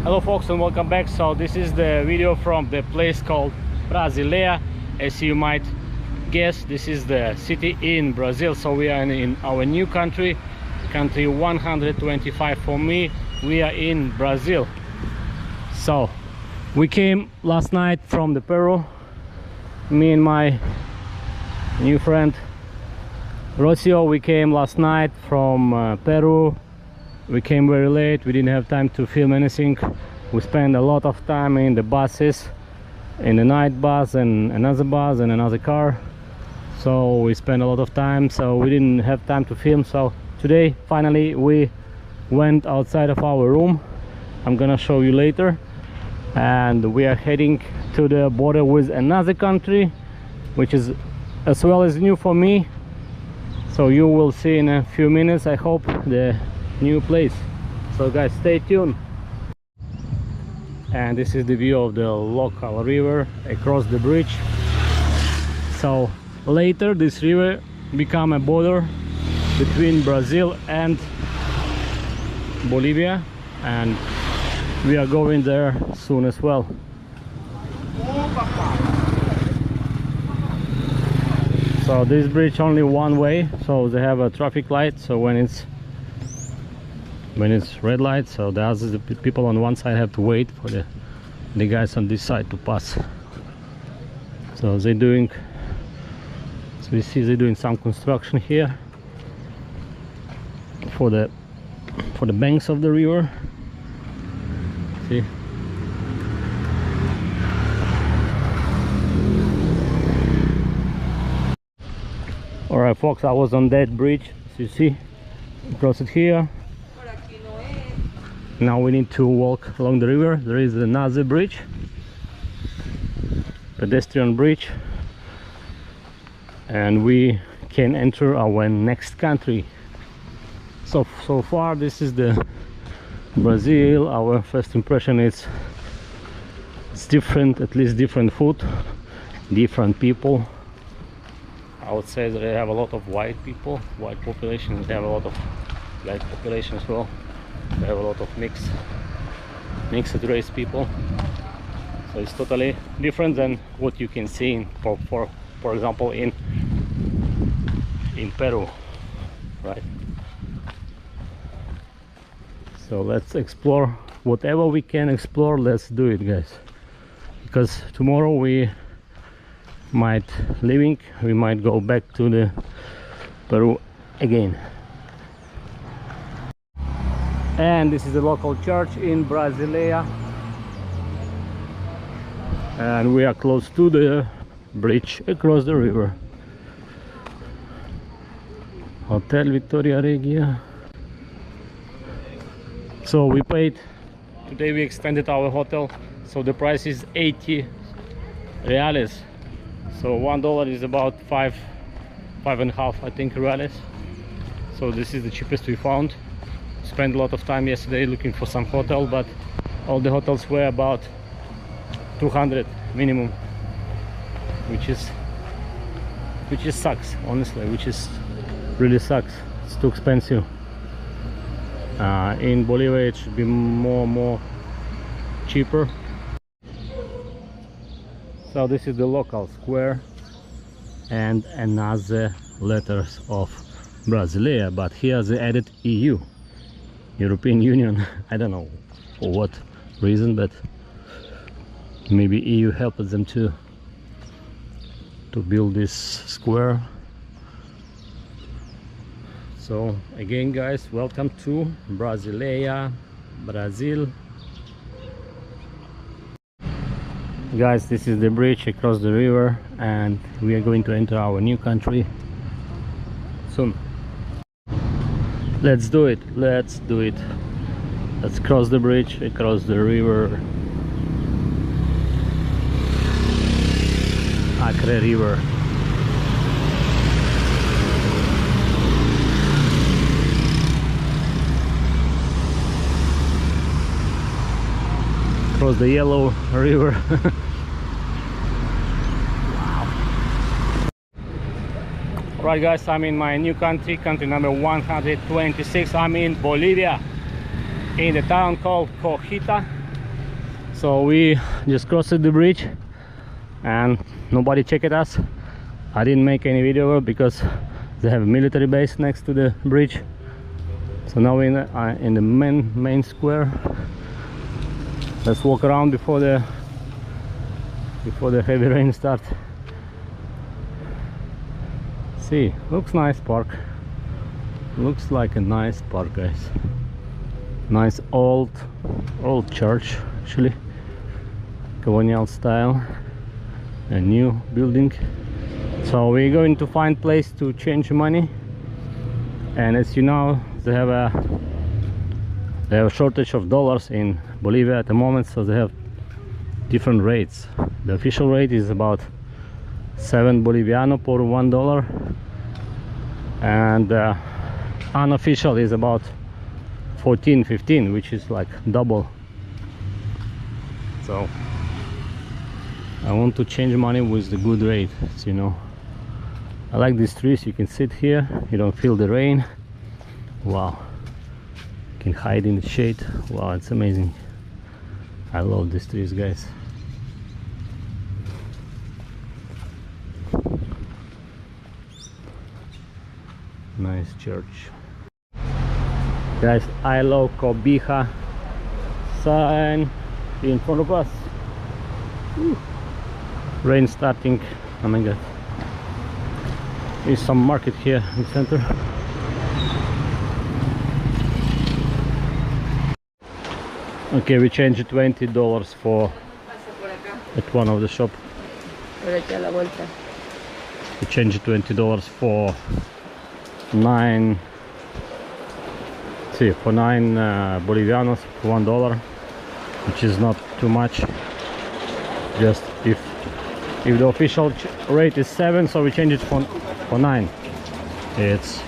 Hello folks and welcome back. So this is the video from the place called Brasileia. As you might guess, this is the city in Brazil. So we are in our new country 125 for me. We are in Brazil. So we came last night from the Peru, me and my new friend Rocio. We came last night from Peru. We came very late, we didn't have time to film anything. We spent a lot of time in the buses, in the night bus and another car. So we spent a lot of time, so we didn't have time to film. So today finally we went outside of our room. I'm gonna show you later. And we are heading to the border with another country, which is as well as new for me. So you will see in a few minutes, I hope, the new place. So guys, stay tuned. And this is the view of the local river across the bridge. So later this river become a border between Brazil and Bolivia, and we are going there soon as well. So this bridge only one way, so they have a traffic light. So when it's red light, so the people on one side have to wait for the guys on this side to pass. So they're doing, so we see they're doing some construction here for the banks of the river. See, all right folks, I was on that bridge, as you see, across it here. Now we need to walk along the river. There is another bridge, pedestrian bridge, and we can enter our next country. So far this is the Brazil. Our first impression is it's different, at least different food, different people. I would say that they have a lot of white people, white population. They have a lot of black population as well. They have a lot of mixed race people. So it's totally different than what you can see in, for example, in Peru, right? So let's explore whatever we can explore. Let's do it, guys, because tomorrow we might go back to the Peru again. And this is the local church in Brasileia, and we are close to the bridge across the river. Hotel Victoria Regia. So we paid today, we extended our hotel, so the price is 80 reales. So $1 is about five and a half, I think, reales. So this is the cheapest we found. Spent a lot of time yesterday looking for some hotel, but all the hotels were about 200 minimum, which is sucks, honestly, which is really sucks. It's too expensive. In Bolivia it should be more cheaper. So this is the local square and another letters of Brasileia, but here they added EU, European Union. I don't know for what reason, but maybe EU helped them to build this square. So again, guys, welcome to Brasileia, Brazil. Guys, this is the bridge across the river, and we are going to enter our new country soon. Let's do it, let's do it. Let's cross the bridge across the river, Acre River. Across the yellow river. Right guys, I'm in my new country number 126. I'm in Bolivia, in the town called Cojita. So we just crossed the bridge and nobody checked us. I didn't make any video because they have a military base next to the bridge. So now we're in the main square. Let's walk around before the heavy rain starts. See, looks nice park. Looks like a nice park, guys. Nice old church, actually, colonial style, a new building. So we're going to find place to change money, and as you know, they have a shortage of dollars in Bolivia at the moment, so they have different rates. The official rate is about 7 Boliviano per $1, and unofficial is about 14-15, which is like double. So I want to change money with the good rate, you know. I like these trees. You can sit here, you don't feel the rain. Wow, you can hide in the shade. Wow, it's amazing. I love these trees, guys. Nice church, guys. I love Cobija sign in front of us. Woo. Rain starting. Oh my god. There's some market here in the center. Okay, we changed $20 for at one of the shop. We changed $20 for nine Bolivianos for $1, which is not too much. Just if the official rate is 7, so we change it for 9. It's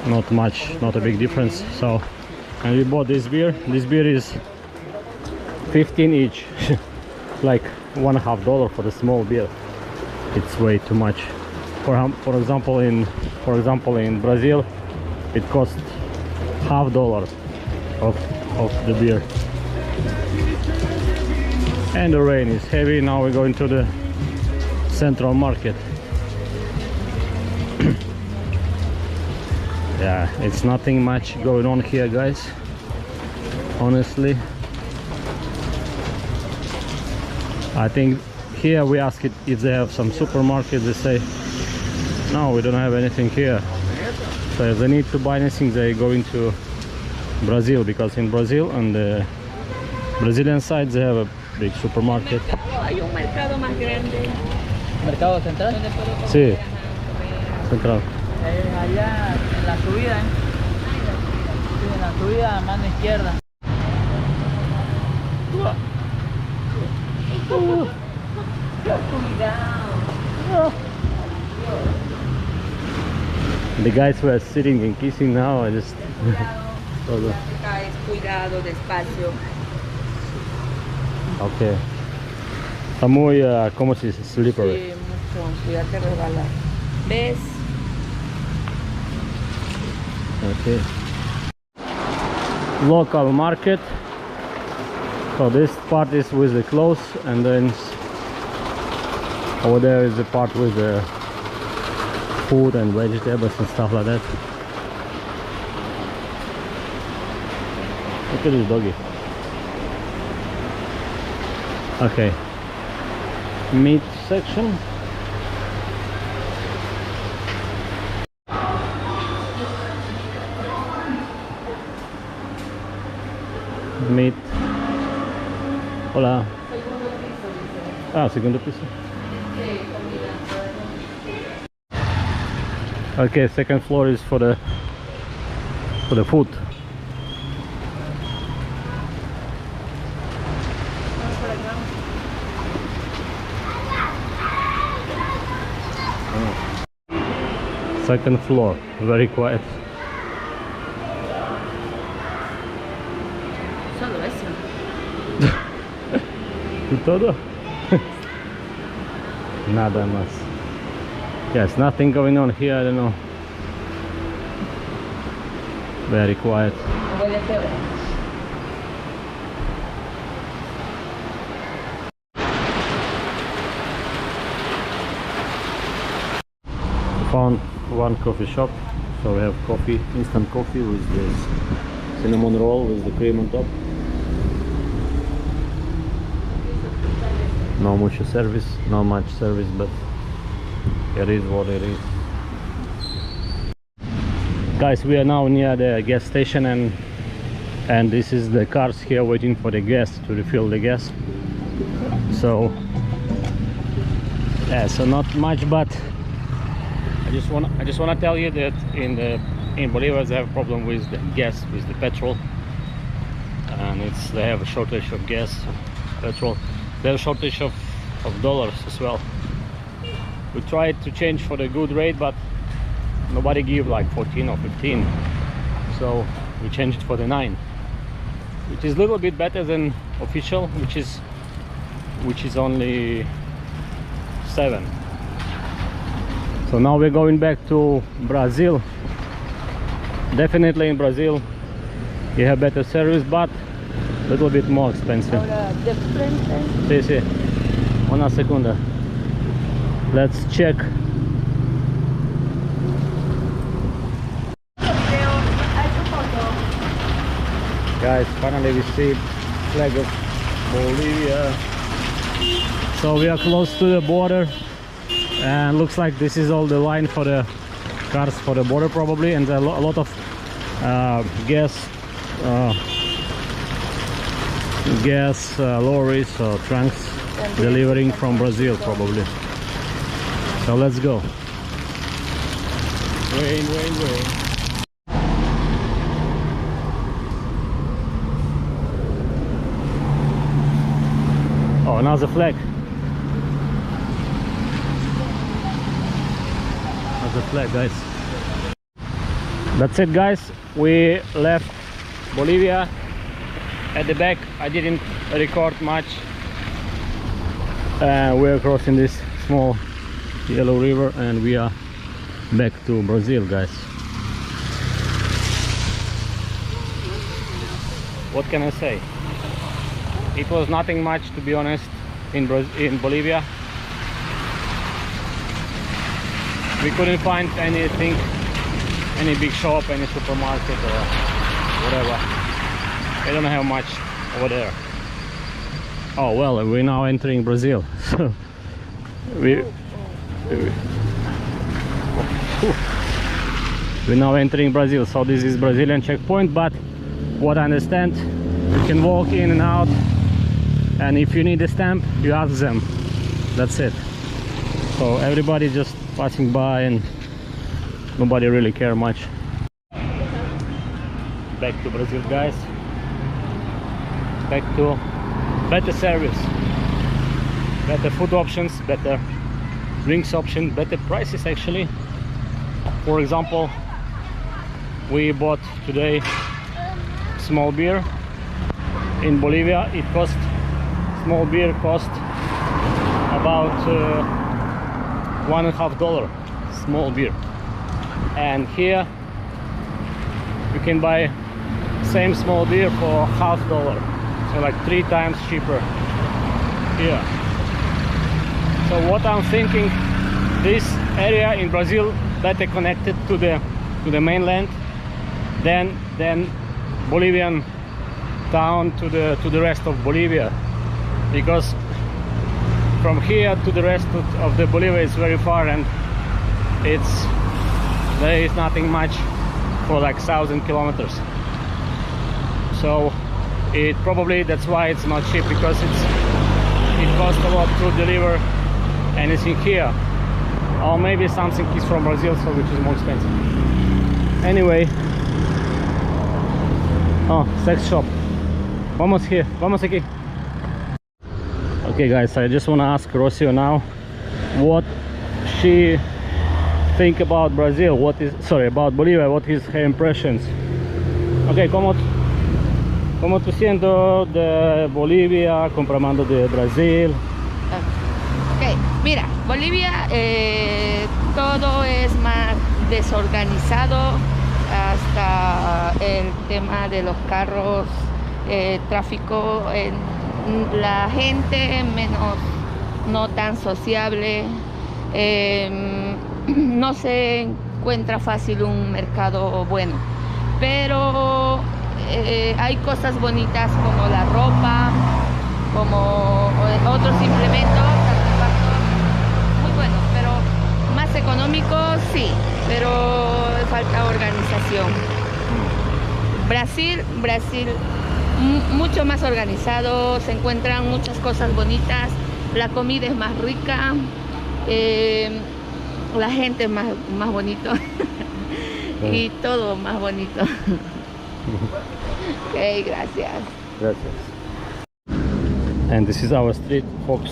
not much, not a big difference. So, and we bought this beer. This beer is 15 each. Like $1.50 for the small beer. It's way too much. For example, in Brazil, it costs $0.50 of the beer. And the rain is heavy. Now we're going to the central market. Yeah, it's nothing much going on here, guys, honestly. I think here we ask it if they have some supermarket. They say no, we don't have anything here. So if they need to buy anything, they go into Brazil, because in Brazil, on the Brazilian side, they have a big supermarket. Hay un mercado más grande. ¿Mercado central? Sí, central. Allá en la subida, Sí, en la subida a mano izquierda. The guys who are sitting and kissing now, I just... Cuidado, despacio. Okay. Está muy, ¿cómo se dice? Slippery. Sí, mucho. Cuídate resbalar. ¿Ves? Okay. Local market. So this part is with the clothes, and then over there is the part with the food and vegetables and stuff like that. Look at this doggy. Okay, meat section. Meat. Hola. Ah, segundo piso. Okay, second floor is for the food. Second floor, very quiet. Solo eso. ¿Y todo? Nada más. Yes, nothing going on here, I don't know. Very quiet. Found one coffee shop, so we have coffee, instant coffee with this cinnamon roll with the cream on top. Not much service, but it is what it is. Guys, we are now near the gas station, and this is the cars here waiting for the gas to refill the gas. So yeah, so not much, but I just want to tell you that in Bolivia they have a problem with the gas, with the petrol, and they have a shortage of gas, petrol. They have a shortage of dollars as well. We tried to change for the good rate, but nobody give like 14 or 15, so we changed it for the 9, which is a little bit better than official, which is only 7. So now we're going back to Brazil. Definitely in Brazil you have better service, but a little bit more expensive. Ahora, de frente. Sí, sí. Una segunda. Let's check. Guys, finally we see flag of Bolivia. So we are close to the border, and looks like this is all the line for the cars for the border probably, and a lot of gas lorries or trucks delivering from Brazil probably. So let's go. Rain. Oh, another flag. Another flag, guys. That's it, guys. We left Bolivia. At the back I didn't record much. We're crossing this small yellow river, and we are back to Brazil, guys. What can I say? It was nothing much, to be honest, in Bolivia. We couldn't find anything, any big shop, any supermarket or whatever. I don't have much over there. Oh well, we're now entering Brazil. So we're now entering Brazil. So this is Brazilian checkpoint, but what I understand, you can walk in and out, and if you need a stamp you ask them. That's it. So everybody just passing by and nobody really care much. Back to Brazil, guys. Back to better service, better food options, better drinks option, better prices actually. For example, we bought today small beer. In Bolivia it cost, small beer cost about $1.50, small beer, and here you can buy same small beer for $0.50, so like 3 times cheaper here. So what I'm thinking, this area in Brazil better connected to the mainland than Bolivian town to the rest of Bolivia, because from here to the rest of the Bolivia is very far, and there is nothing much for like 1,000 kilometers. So it probably, that's why it's not cheap, because it costs a lot to deliver anything here, or maybe something is from Brazil, so which is more expensive. Anyway, oh, sex shop. Vamos here, vamos aquí. Okay guys, I just want to ask Rocio now what she think about Brazil, about Bolivia, what is her impressions. Okay, ¿cómo te sientes de Bolivia comparando de Brasil? Ok, mira, Bolivia todo es más desorganizado, hasta el tema de los carros, tráfico, la gente menos, no tan sociable. no se encuentra fácil un mercado bueno, pero hay cosas bonitas como la ropa, como otros implementos, artefactos muy buenos, pero más económicos sí, pero falta organización. Brasil mucho más organizado, se encuentran muchas cosas bonitas, la comida es más rica, la gente es más bonito y todo más bonito. Ok, gracias. Gracias. And this is our street, folks.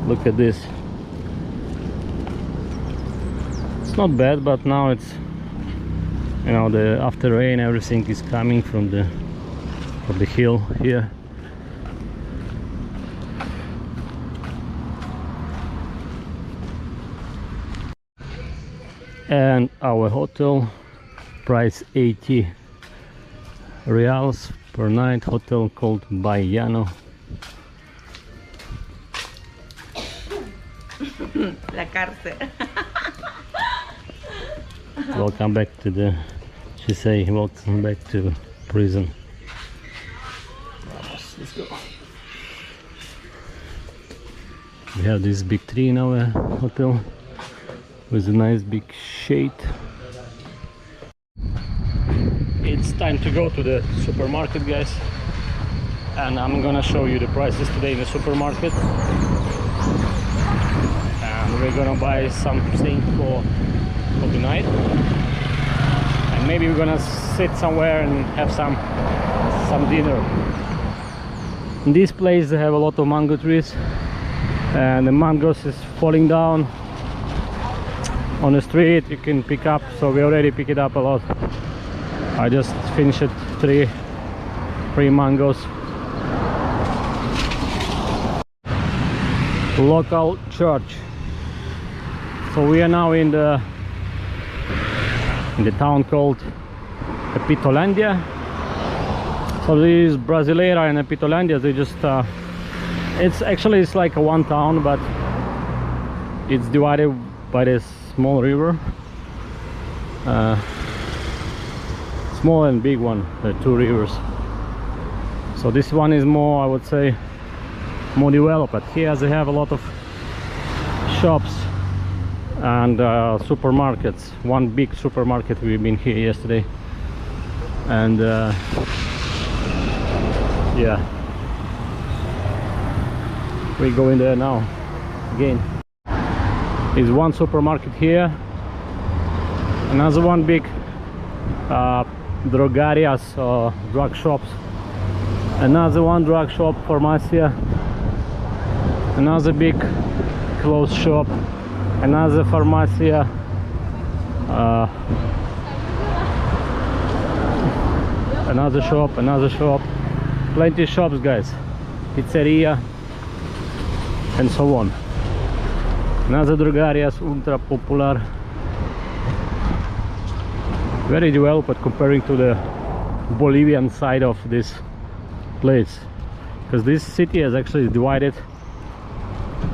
Look at this. It's not bad, but now it's, you know, the after rain everything is coming from the hill here. And our hotel price 80 reals per night, hotel called Baiano. La cárcel. Welcome back to the, she say welcome back to prison. Let's go. We have this big tree in our hotel with a nice big shade. It's time to go to the supermarket, guys, and I'm gonna show you the prices today in the supermarket, and we're gonna buy something for the night, and maybe we're gonna sit somewhere and have some dinner. In this place they have a lot of mango trees, and the mangoes is falling down on the street. You can pick up, so we already pick it up a lot. I just finished three mangoes. Local church. So we are now in the town called Epitolandia. So this is Brasileira and Epitolandia. They just it's like a one town, but it's divided by this small river. Small and big one, the two rivers. So this one is more, I would say, more developed. Here they have a lot of shops and supermarkets. One big supermarket, we've been here yesterday, and yeah, we go in there now again. Is one supermarket here, another one big drogarias or drug shops, another one drug shop, pharmacia, another big clothes shop, another pharmacia, another shop, plenty of shops, guys, pizzeria and so on. Another drogarias, ultra popular, very developed comparing to the Bolivian side of this place, because this city is actually divided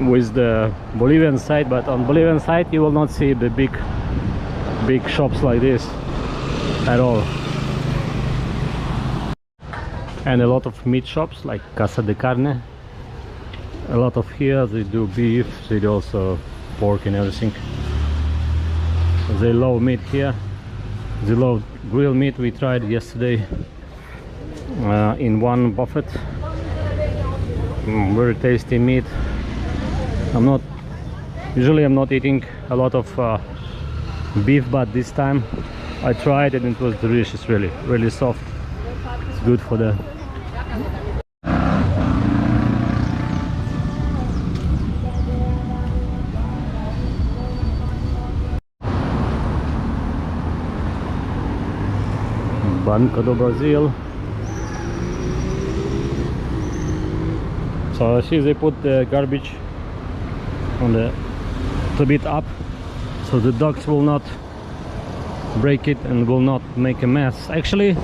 with the Bolivian side, but on Bolivian side you will not see the big shops like this at all, and a lot of meat shops like Casa de Carne. A lot of here they do beef, they do also pork and everything. They love meat here. They love grilled meat. We tried yesterday in one buffet. Very tasty meat. I'm not eating a lot of beef, but this time I tried it and it was delicious. Really soft. It's good for the Banco do Brazil. So see, they put the garbage on the a bit up, so the dogs will not break it and will not make a mess. Actually,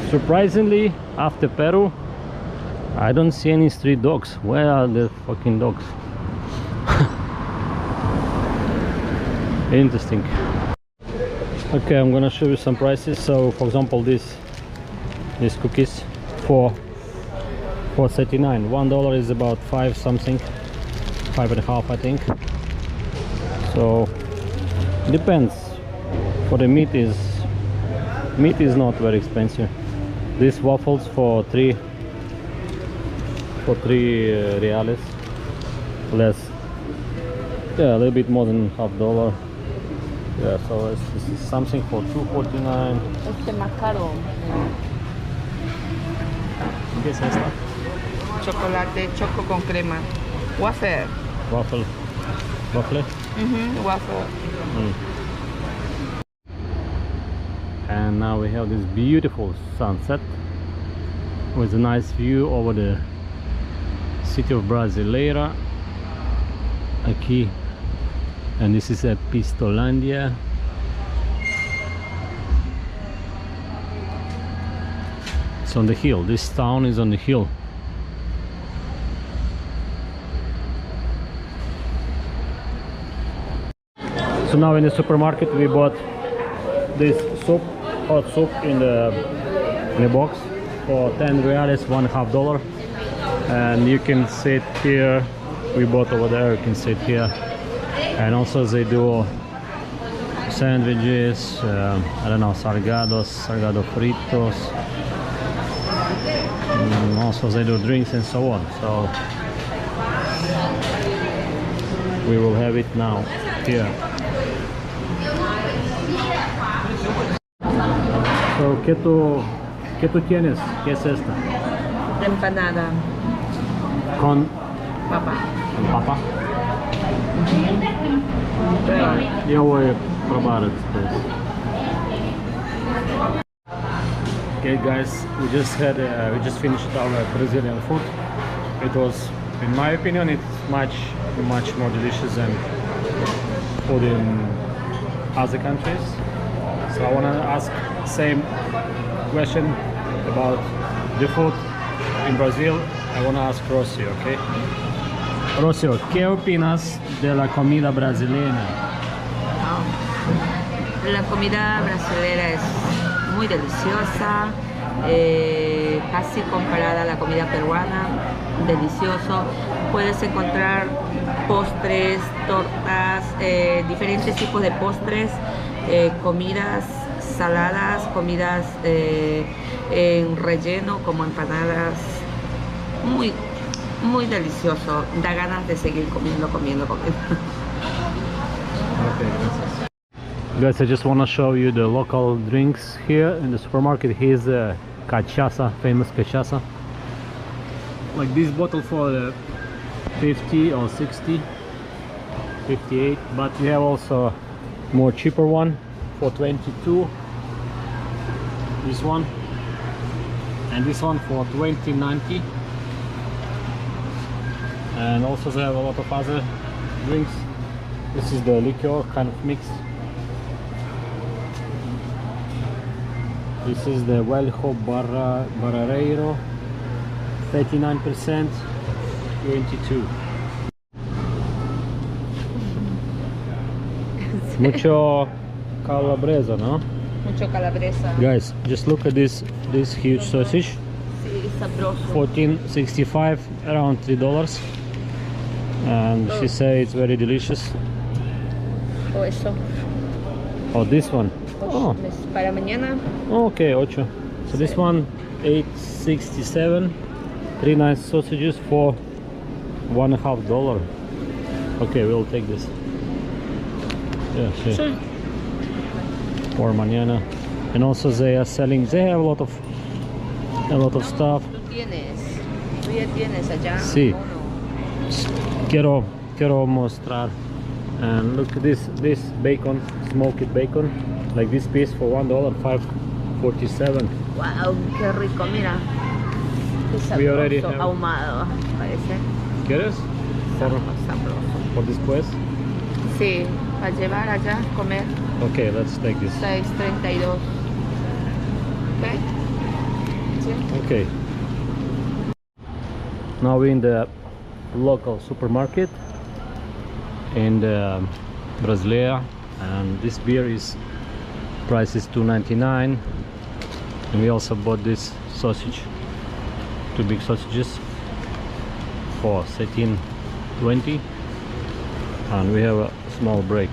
surprisingly, after Peru, I don't see any street dogs. Where are the fucking dogs? Interesting. Okay, I'm gonna show you some prices. So for example, these cookies for $4.39. $1 is about 5 something, 5.5 I think. So depends. For the meat is not very expensive. These waffles for 3 reales, less, yeah, a little bit more than $1/2. Yeah, so this is something for $2.49. Este más caro. ¿Qué es esta? Chocolate, choco con crema. Wafer. Waffle. Waffle? Wafer. And now we have this beautiful sunset with a nice view over the city of Brasileira aqui, and this is a Pistolândia. It's on the hill. This town is on the hill. So now in the supermarket we bought this soup, hot soup in the box for 10 reales, $1.5. And you can sit here. We bought over there, you can sit here. And also they do sandwiches, I don't know, salgado fritos. Also they do drinks and so on. So we will have it now here. So, ¿qué tú tienes? ¿Qué es esta? Empanada. Con Papa. papa. Yo voy a probar it después. Okay guys, we just finished our Brazilian food. It was, in my opinion, it's much more delicious than food in other countries. So I want to ask same question about the food in Brazil. I want to ask Rocio, okay? Rocio, ¿qué opinas de la comida brasileña? La comida brasileña es muy deliciosa, casi comparada a la comida peruana, delicioso. Puedes encontrar postres, tortas, diferentes tipos de postres, comidas saladas, comidas en relleno como empanadas, muy delicioso, da ganas de seguir comiendo. Okay, guys, I just want to show you the local drinks here in the supermarket. Here's the cachaça, famous cachaça, like this bottle for 50 or 60, 58, but we have also more cheaper one for 22, this one, and this one for 20.90. And also they have a lot of other drinks. This is the liquor kind of mix. This is the Velho Barreiro, 39%, 22. Mucho calabresa, no? Mucho calabresa. Guys, just look at this huge sausage. Sí, sabroso. $14.65, around $3. And she said it's very delicious. O eso. Oh, this one. Oh, Para mañana. okay, 8. So this one, $8.67. 3 nice sausages for $1.5. Okay, we'll take this. Yeah, sure. Sí. For mañana. And also they are selling. They have a lot of stuff. Tú ya tienes allá. Sí. Quiero mostrar. And look at this bacon, smoked bacon, like this piece for $1, $5.47. Wow, qué rico, mira. Qué We already sabroso, have- ahumado, parece. ¿Quieres? Sabroso. For después? Sí, para llevar allá, comer. Okay, let's take this. 6.32. ¿Ok? Sí. Okay. Now we're in the local supermarket in the Brasileira, and this beer is price is $2.99. And we also bought this sausage, 2 big sausages for $13.20, and we have a small break.